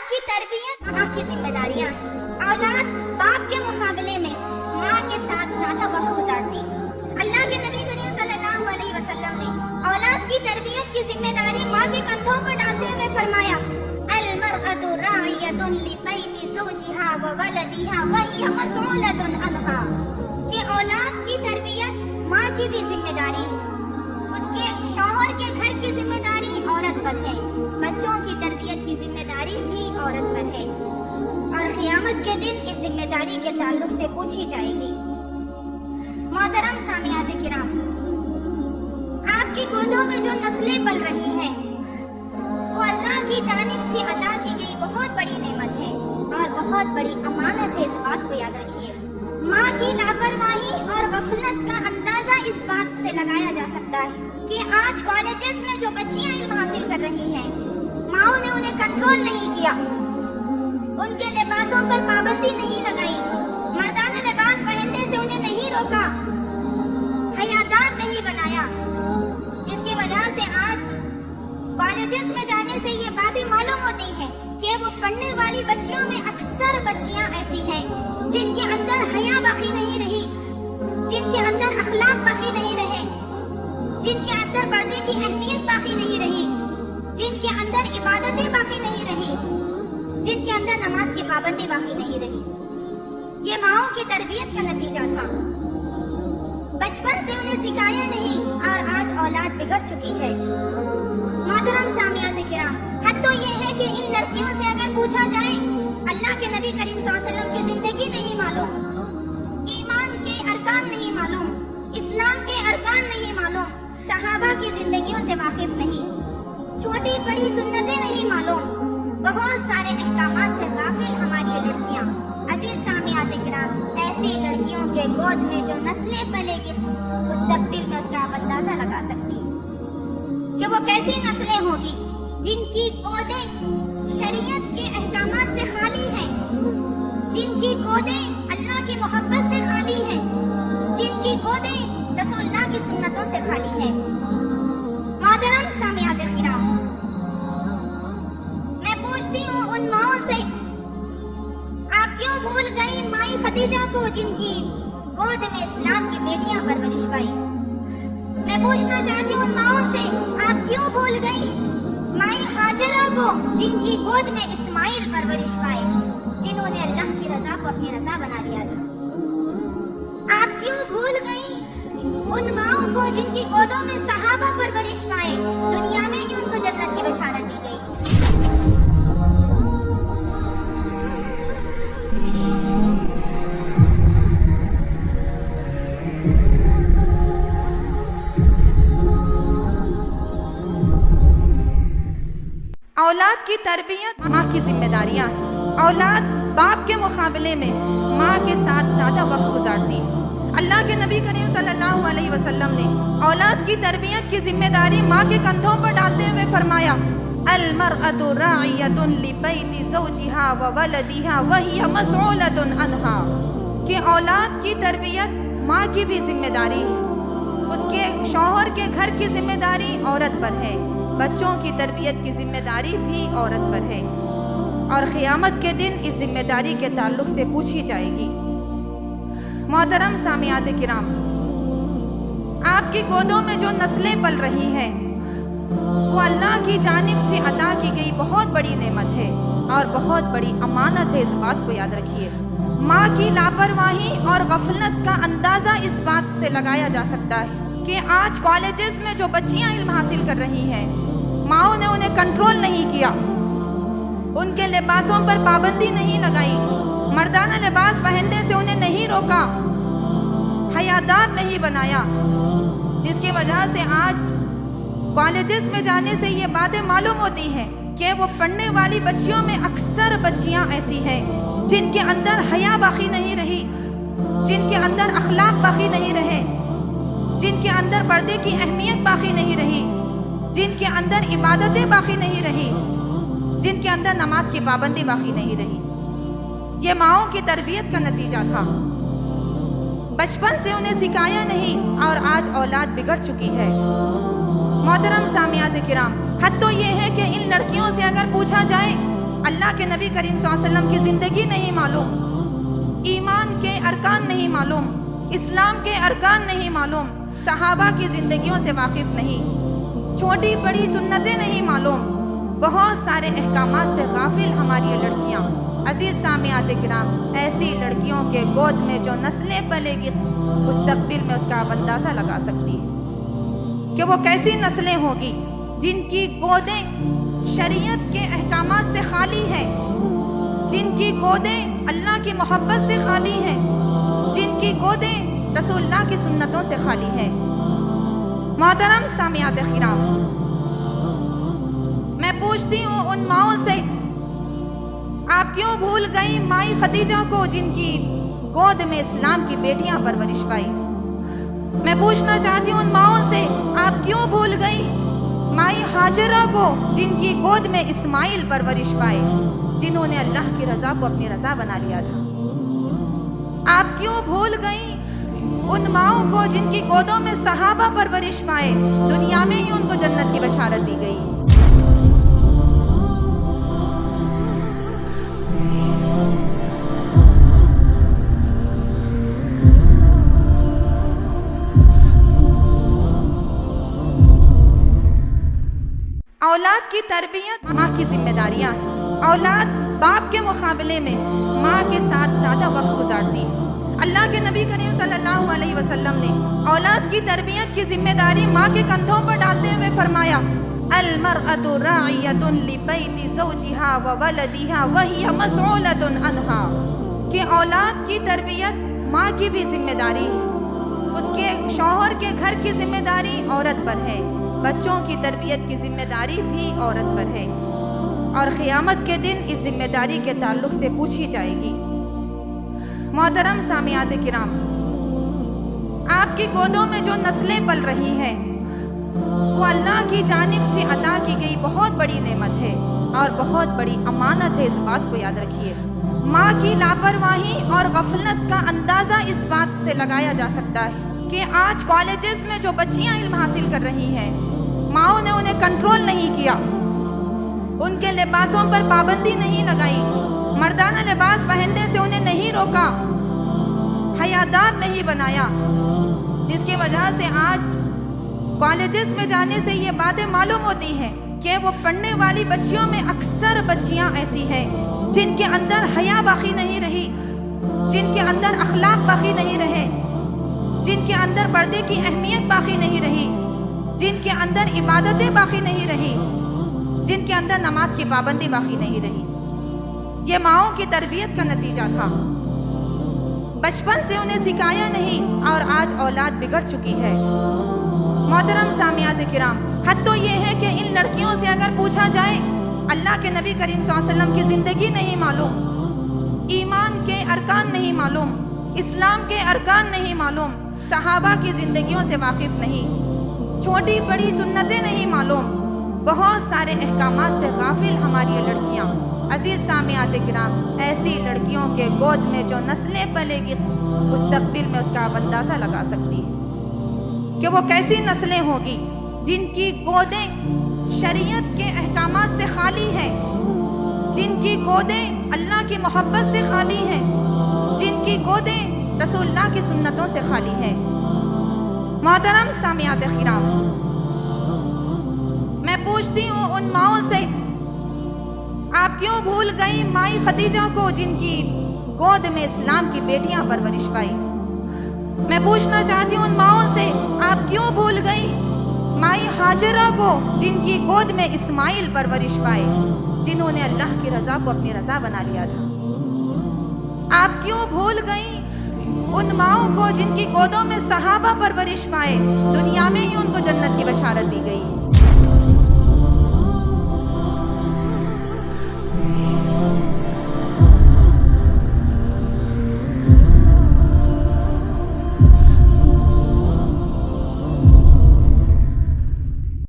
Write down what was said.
औलाद की तरबियत माँ की जिम्मेदारियाँ। औलाद बाप के मुकाबले में माँ के साथ ज्यादा वक्त गुजारती है। अल्लाह के नबी करीम सल्लल्लाहु अलैहि वसल्लम ने औलाद की तरबियत की जिम्मेदारी माँ के कंधों पर डालते हुए फरमाया, अल मरअतु राइयतुन लिबैति ज़ौजिहा व वलदिहा व हिय मसऊलतुन अन्हा, कि औलाद की तरबियत माँ की भी जिम्मेदारी है, उसके शौहर के घर की जिम्मेदारी औरत पर है, बच्चों की तरबियत की जिम्मेदारी भी औरत पर है, और क़यामत के दिन इस जिम्मेदारी के ताल्लुक से पूछी जाएगी। मोहतरम सामियात किराम, आपकी गोदों में जो नस्लें पल रही हैं वो अल्लाह की जानिब से अता की गई बहुत बड़ी नेमत है और बहुत बड़ी अमानत है। इस बात को याद रखिए। माँ की लापरवाही और गफलत का अंदाजा इस बात से लगाया जा सकता है कि आज कॉलेजेस में जो बच्चियां इल्म हासिल कर रही हैं, माओ ने उन्हें कंट्रोल नहीं किया, उनके लिबासों पर पाबंदी नहीं लगाई, मर्दाना लिबास पहनने से उन्हें नहीं रोका, हयादार नहीं बनाया, जिसकी वजह से आज कॉलेजेस में जाने से ये बातें मालूम होती हैं कि वो पढ़ने वाली बच्चियों में अक्सर बच्चियां ऐसी हैं जिनके अंदर हया बाकी नहीं रही, जिनके अंदर अखलाक बाकी नहीं रहे, जिनके अंदर पर्दे की अहमियत बाकी नहीं रही, जिनके अंदर इबादतें बाकी नहीं रही, जिनके अंदर नमाज की पाबंदी बाकी नहीं रही। ये माओं की तरबियत का नतीजा था। बचपन से उन्हें सिखाया नहीं और आज औलाद बिगड़ चुकी है। मोहतरम सामियात किराम, हद तो ये है कि इन लड़कियों से अगर पूछा जाए, अल्लाह के नबी करीम सल्लल्लाहु अलैहि वसल्लम की जिंदगी नहीं मालूम, ईमान के अरकान नहीं मालूम, इस्लाम के अरकान नहीं मालूम, सहाबा की जिंदगियों से वाकिफ नहीं, छोटी बड़ी सुन्नतें नहीं मालूम, बहुत सारे अहकामात से गाफिल हमारी लड़कियां। अजीज सामियात किराम, ऐसी लड़कियों के गोद में जो नस्लें पलेगी, मुस्तकबिल में उसका आप अंदाजा लगा सकती है कि वो कैसी नस्लें होगी जिनकी गोदें शरीयत के अहकामात से खाली हैं, जिनकी गोदें अल्लाह की मोहब्बत से खाली हैं, जिनकी गोदें रसूलुल्लाह की सुन्नतों से खाली हैं। मोहतरम सामियात किराम, मैं पूछती हूँ उन माओं से, आप क्यों भूल गई माई खदीजा को जिनकी गोद में इस्लाम की बेटियां परवरिश पाई? मैं पूछना चाहती हूँ उन माओं से, आप क्यों भूल गई माई हाजरा को जिनकी गोद में इस्माइल परवरिश पाए, जिन्होंने अल्लाह की रजा को अपनी रजा बना लिया था? आप क्यों भूल गई उन माओं को जिनकी गोदों में सहाबा परवरिश पाए, दुनिया में ही उनको जन्नत की बशारत दी गई? औलाद की तरबियत माँ की जिम्मेदारियाँ हैं। औलाद बाप के मुकाबले में माँ के साथ ज़्यादा वक्त गुजारती है। अल्लाह के नबी करीम सल्लल्लाहु अलैहि वसल्लम ने औलाद की तरबियत की जिम्मेदारी माँ के कंधों पर डालते हुए फरमाया, अल मरअतु राइयतुन लिबैति ज़ौजिहा व वलदिहा व हिय मसऊलतुन अन्हा, कि औलाद की तरबियत माँ की भी जिम्मेदारी है, उसके शौहर के घर की जिम्मेदारी औरत पर है, बच्चों की तरबियत की जिम्मेदारी भी औरत पर है, और क़यामत के दिन इस जिम्मेदारी के ताल्लुक से पूछी जाएगी। मोहतरम सामियात किराम, आपकी गोदों में जो नस्लें पल रही हैं वो अल्लाह की जानिब से अता की गई बहुत बड़ी नेमत है और बहुत बड़ी अमानत है। इस बात को याद रखिए। माँ की लापरवाही और गफलत का अंदाज़ा इस बात से लगाया जा सकता है कि आज कॉलेजेस में जो बच्चियां इल्म हासिल कर रही हैं, माओ ने उन्हें कंट्रोल नहीं किया, उनके लिबासों पर पाबंदी नहीं लगाई, मर्दाना लिबास पहनने से उन्हें नहीं रोका, हयादार नहीं बनाया, जिसकी वजह से आज कॉलेजेस में जाने से ये बातें मालूम होती हैं कि वो पढ़ने वाली बच्चियों में अक्सर बच्चियां ऐसी हैं जिनके अंदर हया बाकी नहीं रही, जिनके अंदर अखलाक बाकी नहीं रहे, जिनके अंदर पर्दे की अहमियत बाकी नहीं रही, जिनके अंदर इबादतें बाकी नहीं रही, जिनके अंदर नमाज की पाबंदी बाकी नहीं रही। ये माओं की तरबियत का नतीजा था। बचपन से उन्हें सिखाया नहीं और आज औलाद बिगड़ चुकी है। मोहतरम सामियात किराम, हद तो ये है कि इन लड़कियों से अगर पूछा जाए اللہ کے نبی کریم صلی اللہ علیہ وسلم کی زندگی نہیں معلوم، ایمان کے ارکان نہیں معلوم، اسلام کے ارکان نہیں معلوم، صحابہ کی زندگیوں سے واقف نہیں، چھوٹی بڑی سنتیں نہیں معلوم، بہت سارے احکامات سے غافل ہماری یہ لڑکیاں۔ عزیز سامعات کرام، ایسی لڑکیوں کے گود میں جو نسلیں پلے گی مستقبل میں اس کا آپ اندازہ لگا سکتی ہے کہ وہ کیسی نسلیں ہوگی جن کی گودیں شریعت کے احکامات سے خالی ہیں، جن کی گودیں اللہ کی محبت سے خالی ہیں، جن کی گودیں رسول اللہ کی سنتوں سے خالی ہیں۔ محترم سامعات کرام، میں پوچھتی ہوں ان ماؤں سے، آپ کیوں بھول گئی مائی خدیجہ کو جن کی گود میں اسلام کی بیٹیاں پرورش پائی؟ میں پوچھنا چاہتی ہوں ان ماؤں سے، آپ کیوں بھول گئی مائی ہاجرہ کو جن کی گود میں اسماعیل پرورش پائے، جنہوں نے اللہ کی رضا کو اپنی رضا بنا لیا تھا؟ آپ کیوں بھول گئی ان ماؤں کو جن کی گودوں میں صحابہ پرورش پائے، دنیا میں ہی ان کو جنت کی بشارت دی گئی؟ اولاد کی تربیت ماں کی ذمہ داریاں ہیں۔ اولاد باپ کے مقابلے میں ماں کے ساتھ زیادہ وقت گزارتی ہے۔ اللہ کے نبی کریم صلی اللہ علیہ وسلم نے اولاد کی تربیت کی ذمہ داری ماں کے کندھوں پر ڈالتے ہوئے فرمایا، المرأة راعیۃ لبیت زوجہا وولدہا وہی مسئولۃ عنہا، کہ اولاد کی تربیت ماں کی بھی ذمہ داری ہے، اس کے شوہر کے گھر کی ذمہ داری عورت پر ہے، بچوں کی تربیت کی ذمہ داری بھی عورت پر ہے، اور قیامت کے دن اس ذمہ داری کے تعلق سے پوچھی جائے گی۔ محترم سامعات کرام، آپ کی گودوں میں جو نسلیں پل رہی ہیں وہ اللہ کی جانب سے عطا کی گئی بہت بڑی نعمت ہے اور بہت بڑی امانت ہے، اس بات کو یاد رکھیے۔ ماں کی لاپرواہی اور غفلت کا اندازہ اس بات سے لگایا جا سکتا ہے کہ آج کالجز میں جو بچیاں علم حاصل کر رہی ہیں، ماؤں نے انہیں کنٹرول نہیں کیا، ان کے لباسوں پر پابندی نہیں لگائی، مردانہ لباس پہننے سے انہیں نہیں روکا، حیادار نہیں بنایا، جس کی وجہ سے آج کالجز میں جانے سے یہ باتیں معلوم ہوتی ہیں کہ وہ پڑھنے والی بچیوں میں اکثر بچیاں ایسی ہیں جن کے اندر حیا باقی نہیں رہی، جن کے اندر اخلاق باقی نہیں رہے، جن کے اندر پردے کی اہمیت باقی نہیں رہی، جن کے اندر عبادتیں باقی نہیں رہی، جن کے اندر نماز کی پابندی باقی نہیں رہی۔ یہ ماؤں کی تربیت کا نتیجہ تھا، بچپن سے انہیں سکھایا نہیں اور آج اولاد بگڑ چکی ہے۔ محترم سامعات کرام، حد تو یہ ہے کہ ان لڑکیوں سے اگر پوچھا جائے اللہ کے نبی کریم صلی اللہ علیہ وسلم کی زندگی نہیں معلوم، ایمان کے ارکان نہیں معلوم، اسلام کے ارکان نہیں معلوم، صحابہ کی زندگیوں سے واقف نہیں، چھوٹی بڑی سنتیں نہیں معلوم، بہت سارے احکامات سے غافل ہماری یہ لڑکیاں۔ عزیز سامعات کرام، ایسی لڑکیوں کے گود میں جو نسلیں پلے گی مستقبل میں اس کا آپ اندازہ لگا سکتی ہے کہ وہ کیسی نسلیں ہوگی جن کی گودیں شریعت کے احکامات سے خالی ہیں، جن کی گودیں اللہ کی محبت سے خالی ہیں، جن کی گودیں رسول اللہ کی سنتوں سے خالی ہیں۔ محترم سامعات کرام، میں پوچھتی ہوں ان ماؤں سے، آپ کیوں بھول گئی مائی خدیجہ کو جن کی گود میں اسلام کی بیٹیاں پرورش پائی؟ میں پوچھنا چاہتی ہوں ان ماؤں سے، آپ کیوں بھول گئی مائی ہاجرہ کو جن کی گود میں اسماعیل پرورش پائے، جنہوں نے اللہ کی رضا کو اپنی رضا بنا لیا تھا؟ آپ کیوں بھول گئی ان ماؤں کو جن کی گودوں میں صحابہ پرورش پائے، دنیا میں ہی ان کو جنت کی بشارت دی گئی؟